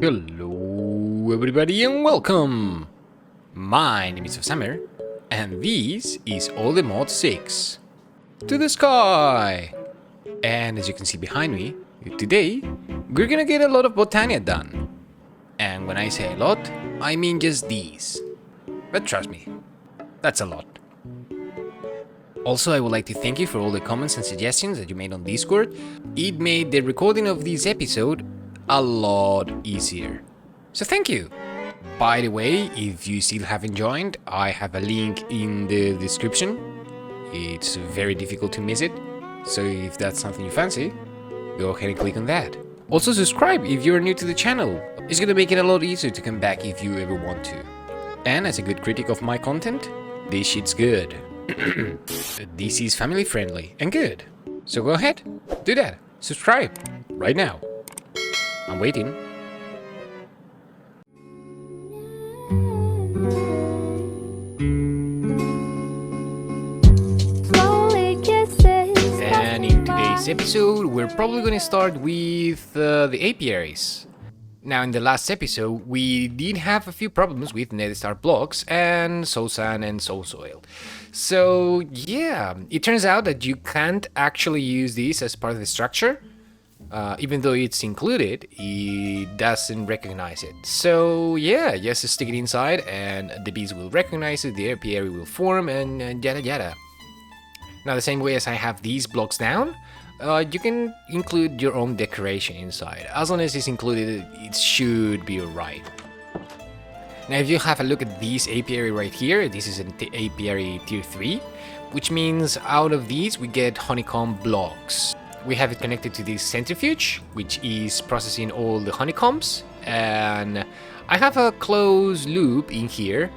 Hello everybody and welcome! My name is Offsummer and this is llama6 to the sky! And as you can see behind me, today we're gonna get a lot of botania done. And when I say a lot, I mean just these. But trust me, that's a lot. Also, I would like to thank you for all the comments and suggestions that you made on Discord. It made the recording of this episode a lot easier. So thank you! By the way, if you still haven't joined, I have a link in the description. It's very difficult to miss it, so if that's something you fancy, go ahead and click on that. Also subscribe if you're new to the channel. It's gonna make it a lot easier to come back if you ever want to. And as a good critic of my content, this shit's good. This is family friendly and good. So go ahead, do that. Subscribe right now. I'm waiting. And in today's episode, we're probably going to start with the Apiaries. Now, in the last episode, we did have a few problems with nether star blocks and soul sand and soul soil. So, yeah, it turns out that you can't actually use this as part of the structure. Even though it's included, it doesn't recognize it. So, yeah, just stick it inside and the bees will recognize it, the apiary will form, and yada yada. Now, the same way as I have these blocks down, you can include your own decoration inside. As long as it's included, it should be alright. Now, if you have a look at this apiary right here, this is an apiary tier 3, which means out of these we get honeycomb blocks. We have it connected to this centrifuge, which is processing all the honeycombs, and I have a closed loop in here.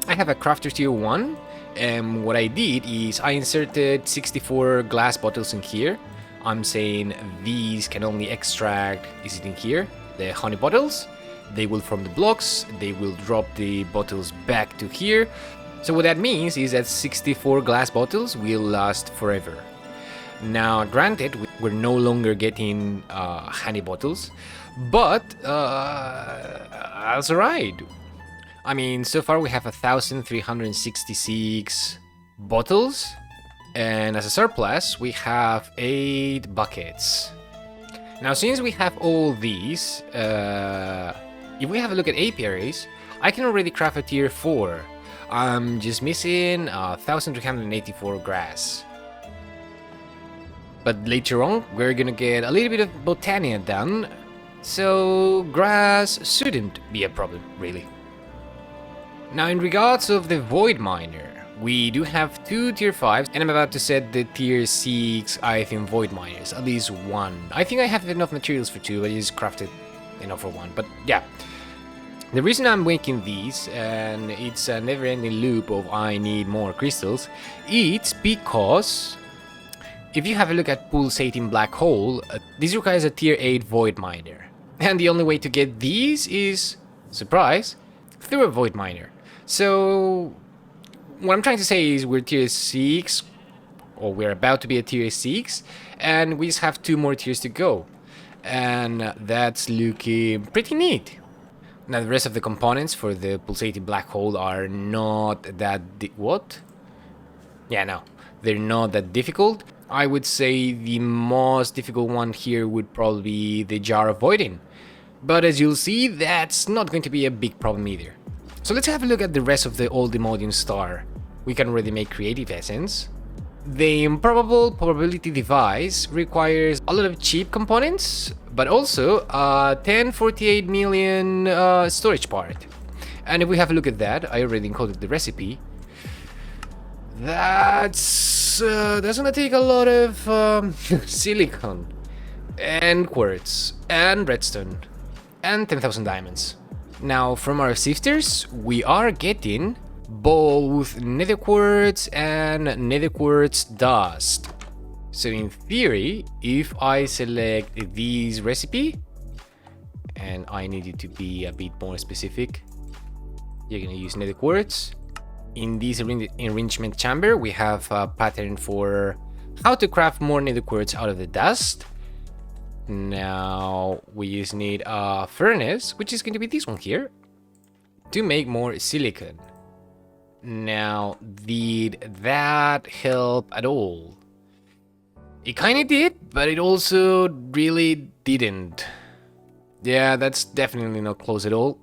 I have a crafter tier 1, and what I did is I inserted 64 glass bottles in here. I'm saying these can only extract, is it in here, the honey bottles. They will form the blocks, they will drop the bottles back to here. So what that means is that 64 glass bottles will last forever. Now, granted, we're no longer getting honey bottles, but that's alright. I mean, so far we have 1,366 bottles, and as a surplus, we have 8 buckets. Now, since we have all these, if we have a look at apiaries, I can already craft a tier 4. I'm just missing 1,384 grass. But later on, we're gonna get a little bit of botania done, so grass shouldn't be a problem, really. Now, in regards of the void miner, we do have 2 tier 5s, and I'm about to set the tier 6 I think void miners, at least 1. I think I have enough materials for 2, but I just crafted enough for 1, but yeah. The reason I'm making these, and it's a never-ending loop of I need more crystals, it's because if you have a look at pulsating black hole, this requires a tier 8 void miner. And the only way to get these is, surprise, through a void miner. So, what I'm trying to say is we're tier 6, or we're about to be a tier 6, and we just have 2 more tiers to go. And that's looking pretty neat. Now, the rest of the components for the pulsating black hole are not that... what? Yeah, no, they're not that difficult. I would say the most difficult one here would probably be the jar of voiding. But as you'll see, that's not going to be a big problem either. So let's have a look at the rest of the old Demodium star. We can already make creative essence. The improbable probability device requires a lot of cheap components, but also a 1048 million storage part. And if we have a look at that, I already encoded the recipe. That's gonna take a lot of silicon and quartz and redstone and 10,000 diamonds. Now, from our sifters, we are getting both nether quartz and nether quartz dust. So in theory, if I select this recipe, and I need it to be a bit more specific, you're gonna use nether quartz. In this enrichment chamber, we have a pattern for how to craft more nether quartz out of the dust. Now we just need a furnace, which is going to be this one here, to make more silicon. Now, did that help at all? It kind of did, but it also really didn't. Yeah, that's definitely not close at all.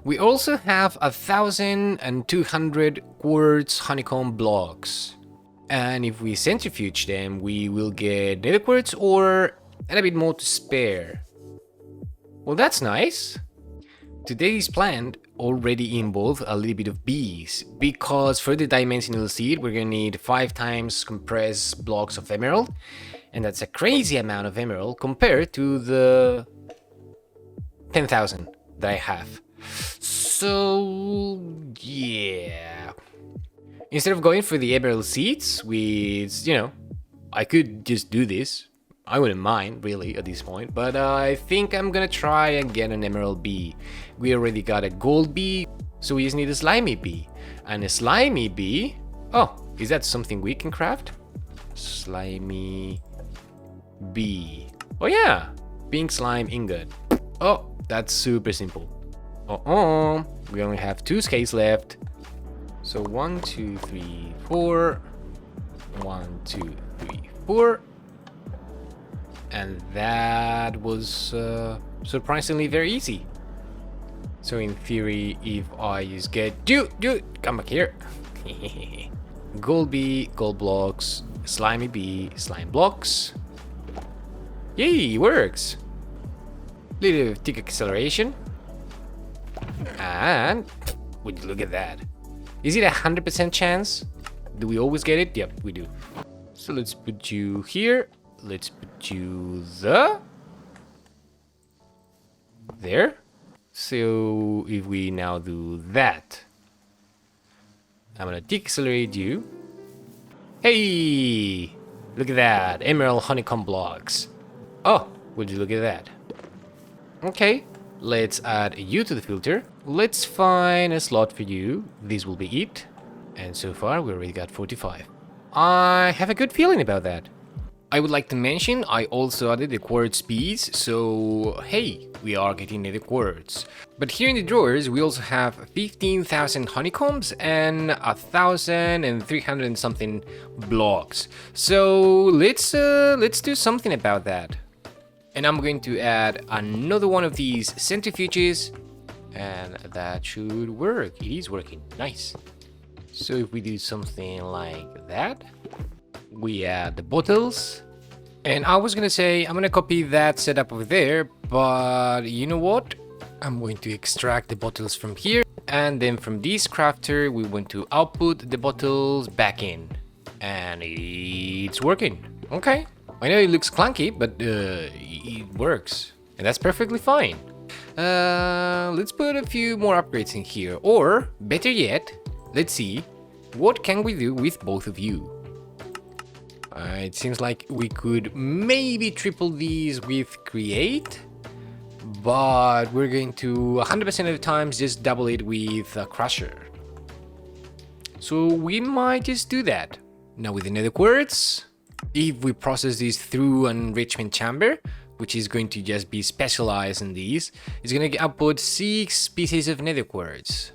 We also have 1,200 quartz honeycomb blocks. And if we centrifuge them, we will get nether quartz ore and a bit more to spare. Well, that's nice. Today's plan already involved a little bit of bees, because for the dimensional seed we're gonna need 5 times compressed blocks of emerald, and that's a crazy amount of emerald compared to the 10,000 that I have. So yeah, instead of going for the emerald seeds, which, you know, I could just do this. I wouldn't mind, really, at this point, but I think I'm gonna try and get an emerald bee. We already got a gold bee, so we just need a slimy bee. And a slimy bee... Oh, is that something we can craft? Slimy bee. Oh yeah, pink slime ingot. Oh, that's super simple. We only have 2 scales left. So 1, 2, 3, 4. 1, 2, 3, 4. And that was surprisingly very easy. So in theory, if I just get... Dude, come back here. Gold bee, gold blocks, slimy bee, slime blocks. Yay, works. Little tick acceleration. And would you look at that? Is it 100% chance? Do we always get it? Yep, we do. So let's put you here. Let's put you there. So if we now do that, I'm gonna deaccelerate you. Hey, look at that, emerald honeycomb blocks. Oh, would you look at that? Okay, let's add you to the filter. Let's find a slot for you. This will be it. And so far we already got 45. I have a good feeling about that. I would like to mention I also added the quartz beads, so hey, we are getting nether quartz. But here in the drawers we also have 15,000 honeycombs and 1,300 and something blocks. So let's do something about that. And I'm going to add another one of these centrifuges, and that should work. It is working, nice. So if we do something like that, we add the bottles. And I was gonna say I'm gonna copy that setup over there, but you know what? I'm going to extract the bottles from here, and then from this crafter we want to output the bottles back in, and it's working. Okay, I know it looks clunky, but it works, and that's perfectly fine. Let's put a few more upgrades in here, or better yet, let's see what can we do with both of you. It seems like we could maybe triple these with create, but we're going to 100% of the times just double it with a crusher. So we might just do that. Now with the nether quartz, if we process this through an enrichment chamber, which is going to just be specialized in these, it's going to output 6 pieces of nether quartz.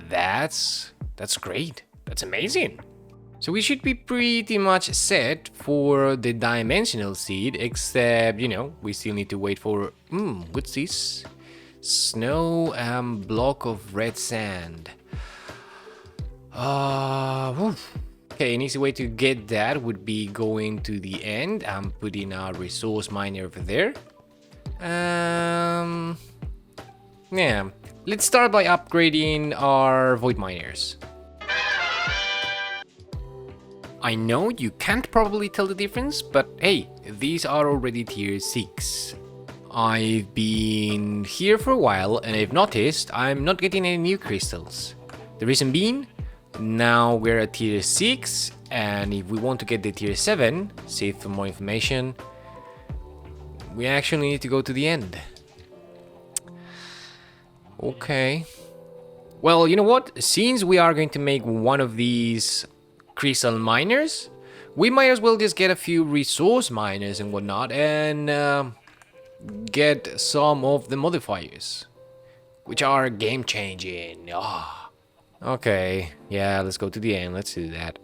That's great. That's amazing. So we should be pretty much set for the dimensional seed, except, you know, we still need to wait for, what's this? Snow and block of red sand. Okay, an easy way to get that would be going to the end and putting a resource miner over there. Yeah, let's start by upgrading our void miners. I know you can't probably tell the difference, but hey, these are already tier 6. I've been here for a while and I've noticed I'm not getting any new crystals. The reason being, now we're at tier 6, and if we want to get the tier 7, save for more information, we actually need to go to the end. Okay. Well, you know what? Since we are going to make one of these crystal miners, we might as well just get a few resource miners and whatnot and get some of the modifiers, which are game changing. Ah. Okay, yeah, let's go to the end. Let's do that.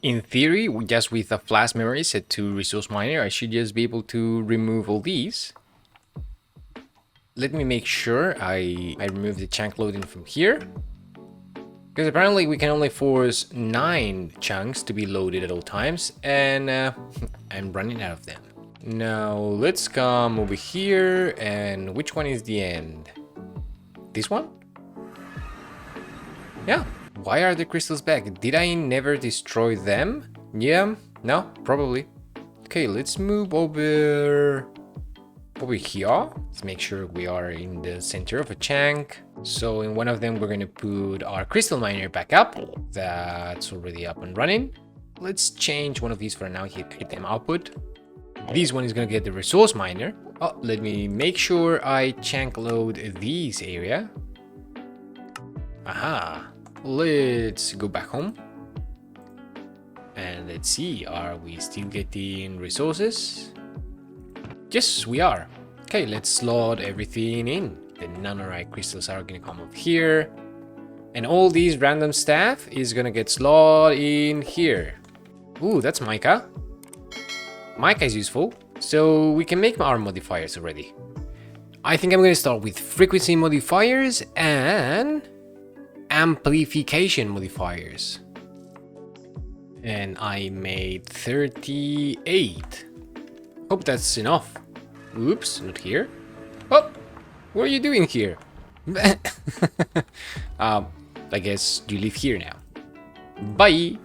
In theory, just with a flash memory set to resource miner, I should just be able to remove all these. Let me make sure I remove the chunk loading from here. Because apparently we can only force 9 chunks to be loaded at all times, and I'm running out of them. Now let's come over here, and which one is the end? This one? Yeah. Why are the crystals back? Did I never destroy them? Yeah, no, probably. Okay, let's move over here. Let's make sure we are in the center of a chunk. So in one of them, we're gonna put our crystal miner back up. That's already up and running. Let's change one of these for now, hit them output. This one is gonna get the resource miner. Oh, let me make sure I chunk load this area. Aha. Let's go back home. And let's see, are we still getting resources? Yes, we are. Okay, let's slot everything in. The nanorite crystals are gonna come up here. And all these random stuff is gonna get slotted in here. Ooh, that's mica. Mica is useful. So we can make our modifiers already. I think I'm gonna start with frequency modifiers and amplification modifiers. And I made 38. Hope that's enough. Oops, not here. Oh, what are you doing here? I guess you live here now. Bye.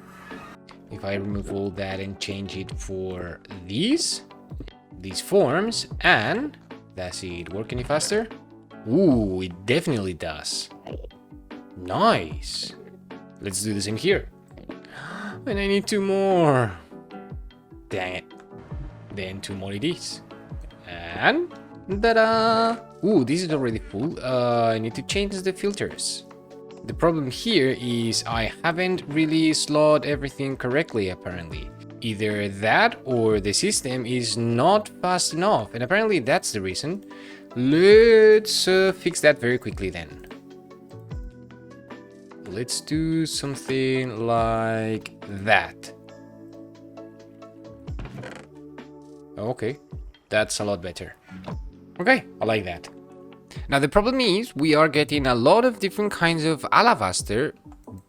If I remove all that and change it for these forms, and does it work any faster? Ooh, it definitely does. Nice. Let's do the same here. And I need 2 more. Dang it. Then 2 more it is. And ta-da! Ooh, this is already full. I need to change the filters. The problem here is I haven't really slotted everything correctly, apparently. Either that or the system is not fast enough, and apparently that's the reason. Let's fix that very quickly then. Let's do something like that. Okay, that's a lot better. Okay, I like that. Now the problem is we are getting a lot of different kinds of alabaster,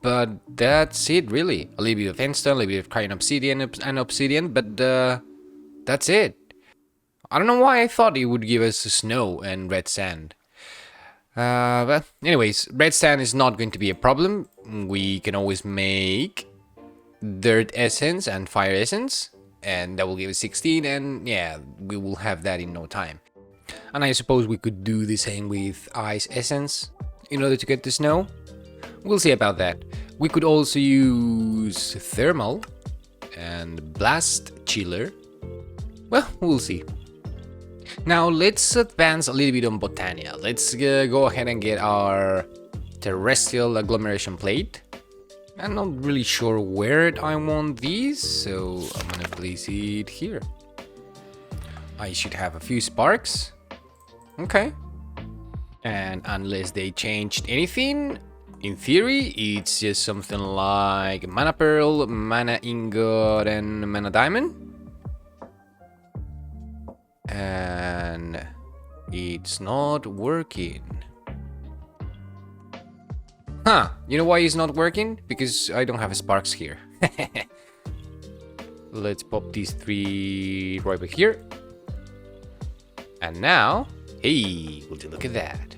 but that's it really. A little bit of endstone, a little bit of crying obsidian and obsidian, but that's it. I don't know why I thought it would give us snow and red sand. But anyways, red sand is not going to be a problem. We can always make dirt essence and fire essence, and that will give us 16, and yeah, we will have that in no time. And I suppose we could do the same with ice essence in order to get the snow. We'll see about that. We could also use thermal and blast chiller. Well, we'll see. Now let's advance a little bit on Botania. Let's go ahead and get our Terrestrial Agglomeration plate. I'm not really sure where I want these, so I'm gonna place it here. I should have a few sparks. Okay. And unless they changed anything, in theory, it's just something like mana pearl, mana ingot, and mana diamond. And it's not working. Huh, you know why it's not working? Because I don't have sparks here. Let's pop these 3 right back here. And now, hey, would you look at that?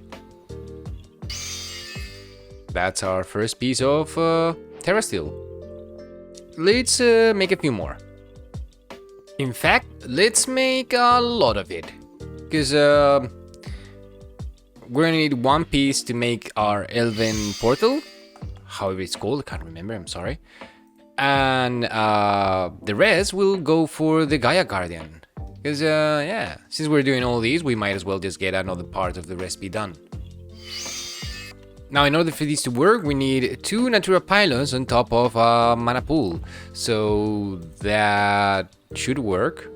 That's our first piece of terrestrial. Let's make a few more. In fact, let's make a lot of it. Because we're gonna need 1 piece to make our elven portal. However it's called, I can't remember, I'm sorry. And the rest will go for the Gaia Guardian. Because, yeah, since we're doing all these, we might as well just get another part of the recipe done. Now, in order for this to work, we need 2 natural pylons on top of a mana pool. So that should work.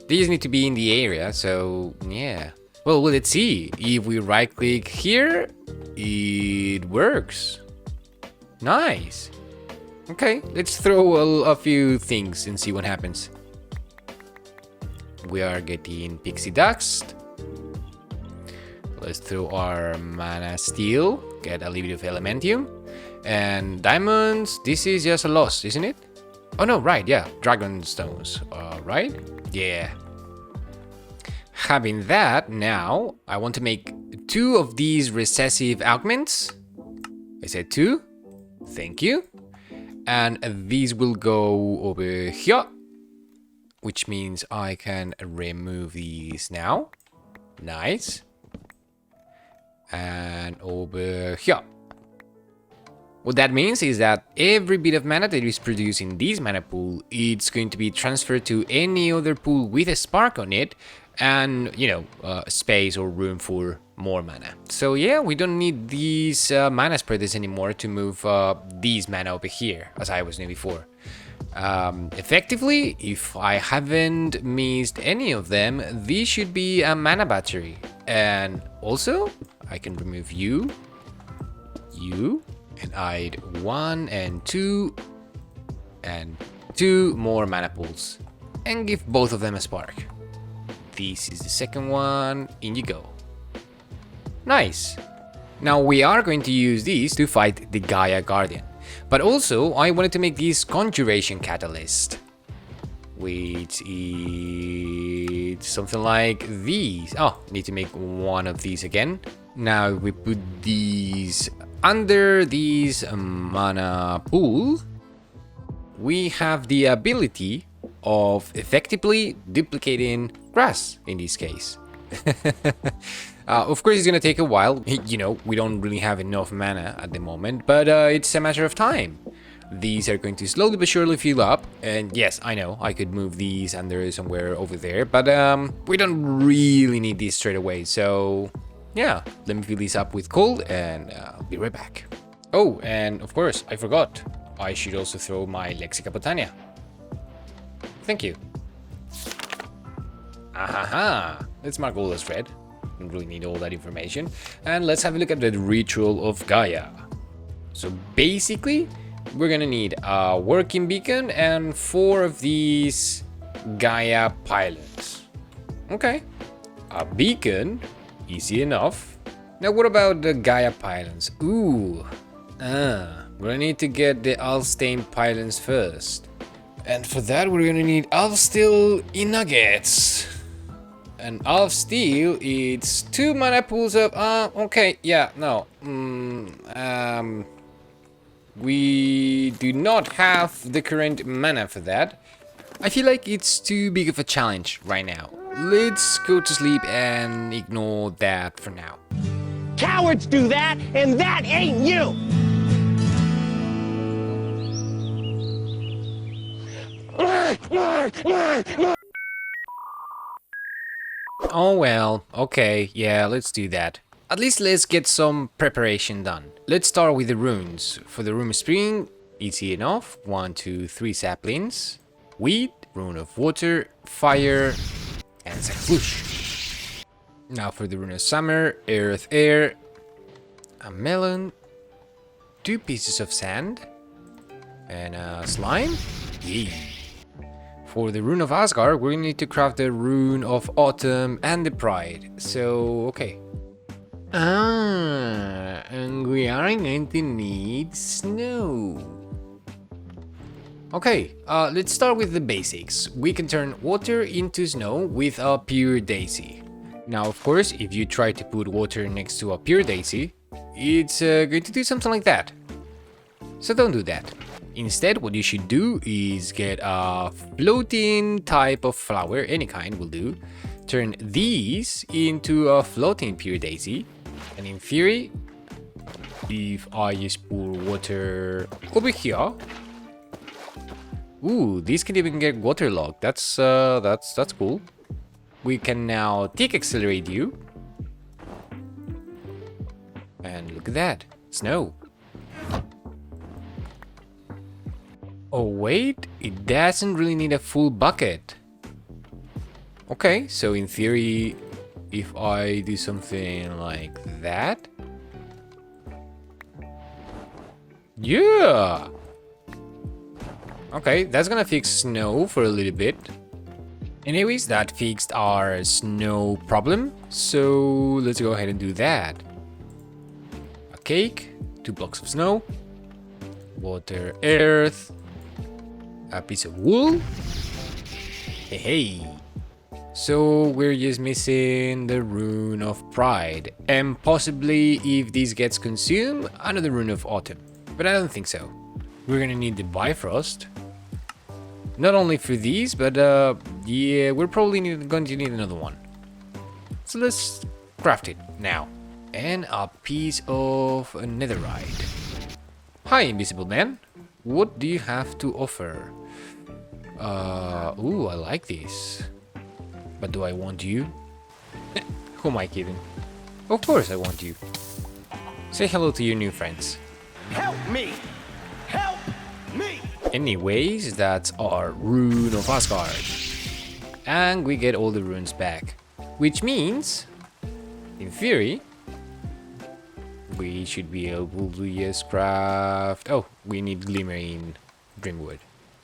These need to be in the area, so yeah. Well, let's see. If we right click here, it works. Nice. Okay, let's throw a few things and see what happens. We are getting pixie dust. Let's throw our mana steel, get a little bit of elementium. And diamonds, this is just a loss, isn't it? Oh no, right, yeah, dragon stones, right? Yeah. Having that, now I want to make 2 of these recessive augments. I said 2. Thank you. And these will go over here, which means I can remove these now. Nice. And over here. What that means is that every bit of mana that is produced in this mana pool, it's going to be transferred to any other pool with a spark on it, and, you know, space or room for more mana. So yeah, we don't need these mana spreaders anymore to move these mana over here, as I was doing before. Effectively, if I haven't missed any of them, this should be a mana battery. And also, I can remove you, and add 1 and 2, and 2 more mana pools, and give both of them a spark. This is the second one, in you go. Nice. Now we are going to use these to fight the Gaia Guardian. But also, I wanted to make this conjuration catalyst, which is something like these. Oh, need to make 1 of these again. Now we put these under this mana pool. We have the ability of effectively duplicating grass in this case. Of course, it's gonna take a while. You know, we don't really have enough mana at the moment, but it's a matter of time. These are going to slowly but surely fill up, and yes, I know I could move these under somewhere over there, but we don't really need these straight away. So yeah, let me fill these up with coal, and I'll be right back. Oh, and of course, I forgot. I should also throw my Lexica Botania. Thank you. Ahaha! Let's mark all as red. Don't really need all that information. And let's have a look at the ritual of Gaia. So basically, we're gonna need a working beacon and 4 of these Gaia pylons. Okay. A beacon, easy enough. Now what about the Gaia pylons? Ooh. We're gonna need to get the Alstein pylons first. And for that, we're gonna need Alf Steel nuggets. And Alf Steel, it's 2 mana pools of. Okay, yeah, no. We do not have the current mana for that. I feel like it's too big of a challenge right now. Let's go to sleep and ignore that for now. Cowards do that, and that ain't you! Oh well, okay, yeah, let's do that. At least let's get some preparation done. Let's start with the runes. For the rune of spring, easy enough. 1, 2, 3 saplings. Wheat, rune of water, fire, and Zakflush. Now for the rune of summer, earth, air, a melon, 2 pieces of sand, and a slime. Yay. For the rune of Asgard, we need to craft the rune of autumn and the pride. So, okay. And we are going to need snow. Okay, let's start with the basics. We can turn water into snow with a pure daisy. Now, of course, if you try to put water next to a pure daisy, it's going to do something like that. So don't do that. Instead, what you should do is get a floating type of flower, any kind will do. Turn these into a floating pure daisy. And in theory, if I just pour water over here, ooh, these can even get waterlogged. That's cool. We can now tick accelerate you. And look at that, snow. Oh wait, it doesn't really need a full bucket. Okay, so in theory, if I do something like that... Yeah! Okay, that's gonna fix snow for a little bit. Anyways, that fixed our snow problem, so let's go ahead and do that. A cake, 2 blocks of snow, water, earth, a piece of wool. Hey. So we're just missing the rune of pride, and possibly, if this gets consumed, another rune of autumn. But I don't think so. We're gonna need the Bifrost. Not only for these, but yeah, we're probably going to need another one. So let's craft it now. And a piece of netherite. Hi, Invisible Man. What do you have to offer? Ooh, I like this. But do I want you? Who am I kidding? Of course I want you. Say hello to your new friends. Help me! Help me! Anyways, that's our rune of Asgard. And we get all the runes back. Which means, in theory, we should be able to just craft... Oh, we need glimmer in Dreamwood.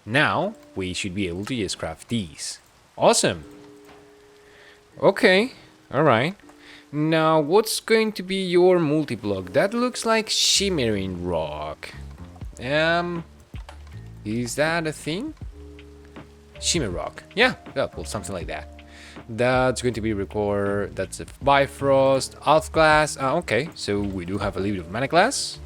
Now, we should be able to just craft these. Awesome! Okay, alright. Now, what's going to be your multi-block? That looks like shimmering rock. Is that a thing? Shimmer rock. Yeah, well, something like that. That's going to be record. That's a Bifrost, Alpha glass. Okay, so we do have a little bit of mana glass.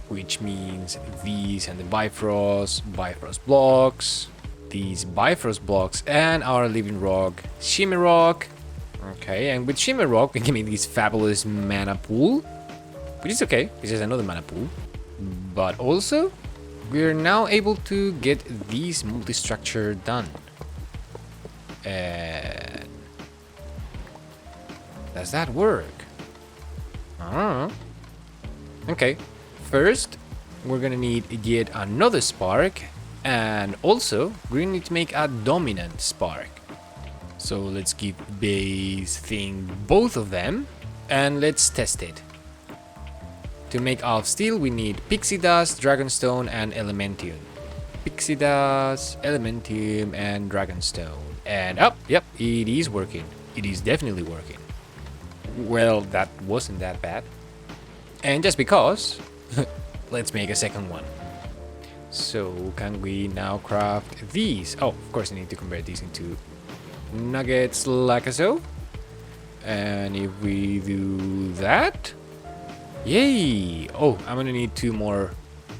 Which means these and the Bifrost blocks. These Bifrost blocks and our living rock, Shimmer rock. Okay, and with Shimmer rock we can make this fabulous mana pool, which is okay, it's just another mana pool. But also, we're now able to get this multi-structure done. And does that work? Okay, first we're gonna need yet another spark. And also, we're going to need to make a dominant spark. So let's give base thing both of them, and let's test it. To make Alpha Steel, we need Pixie Dust, Dragonstone, and Elementium. Pixie Dust, Elementium, and Dragonstone. And yep, it is working. It is definitely working. Well, that wasn't that bad. And just because, let's make a second one. So, can we now craft these? Oh, of course I need to convert these into nuggets like so. And if we do that... Yay! Oh, I'm gonna need 2 more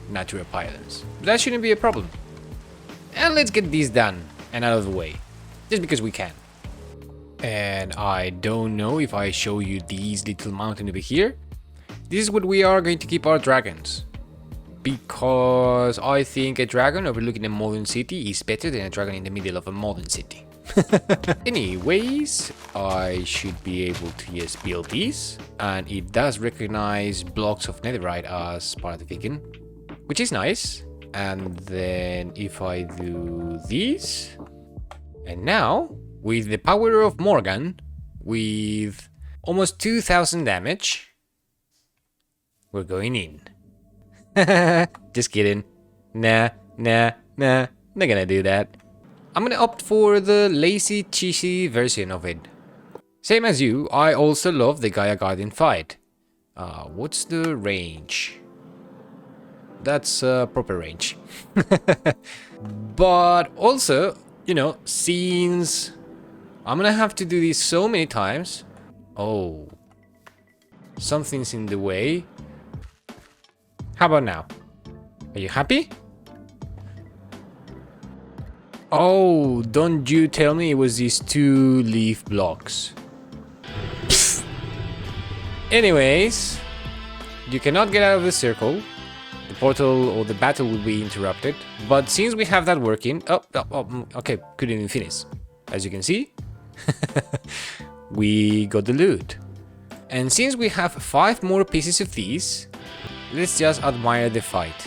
natural pylons. That shouldn't be a problem. And let's get these done and out of the way. Just because we can. And I don't know if I show you these little mountain over here. This is what we are going to keep our dragons. Because I think a dragon overlooking a modern city is better than a dragon in the middle of a modern city. Anyways, I should be able to just build these. And it does recognize blocks of netherite as part of the beacon, which is nice. And then if I do these... And now, with the power of Morgan, with almost 2000 damage, we're going in. Just kidding. Nah, not gonna do that. I'm gonna opt for the lazy, cheesy version of it. Same as you, I also love the Gaia Guardian fight. What's the range? That's proper range. But also, you know, since I'm gonna have to do this so many times. Oh, something's in the way. How about now? Are you happy? Oh, don't you tell me it was these 2 leaf blocks. Pfft. Anyways, you cannot get out of the circle. The portal or the battle will be interrupted. But since we have that working... Oh, okay, couldn't even finish. As you can see, we got the loot. And since we have 5 more pieces of these, let's just admire the fight.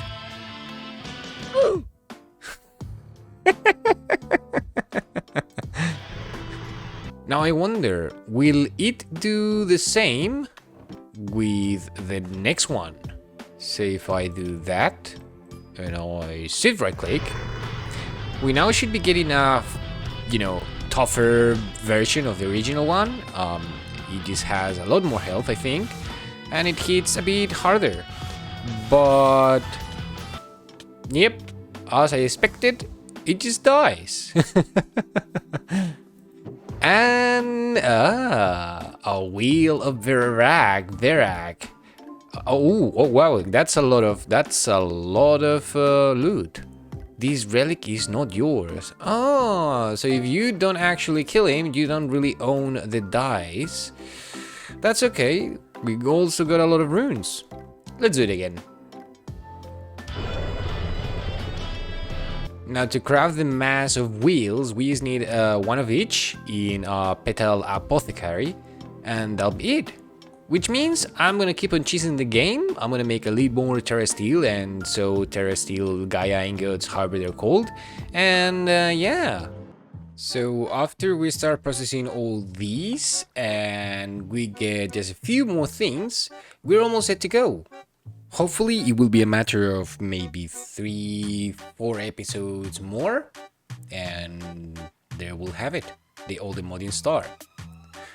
Now I wonder, will it do the same with the next one? So if I do that, and I shift right click, we now should be getting a, tougher version of the original one. It just has a lot more health, I think, and it hits a bit harder. But, yep, as I expected, it just dies. And a wheel of Verak. Oh wow, that's a lot of loot. This relic is not yours. Oh, so if you don't actually kill him, you don't really own the dice. That's okay. We also got a lot of runes. Let's do it again. Now to craft the mass of wheels, we just need one of each in a petal apothecary, and that'll be it. Which means I'm gonna keep on cheesing the game. I'm gonna make a little more terrestrial, and so terrestrial Gaia ingots, however they're called. And yeah. So after we start processing all these, and we get just a few more things, we're almost set to go. Hopefully it will be a matter of maybe 3-4 episodes more, and there we'll have it, the Old Modding Star.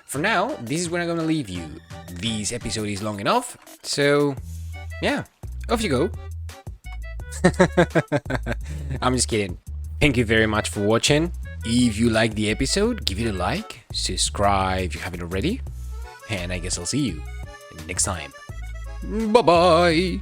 For now, this is where I'm gonna leave you. This episode is long enough, so yeah, off you go. I'm just kidding. Thank you very much for watching. If you liked the episode, give it a like, subscribe if you haven't already, and I guess I'll see you next time. Bye-bye!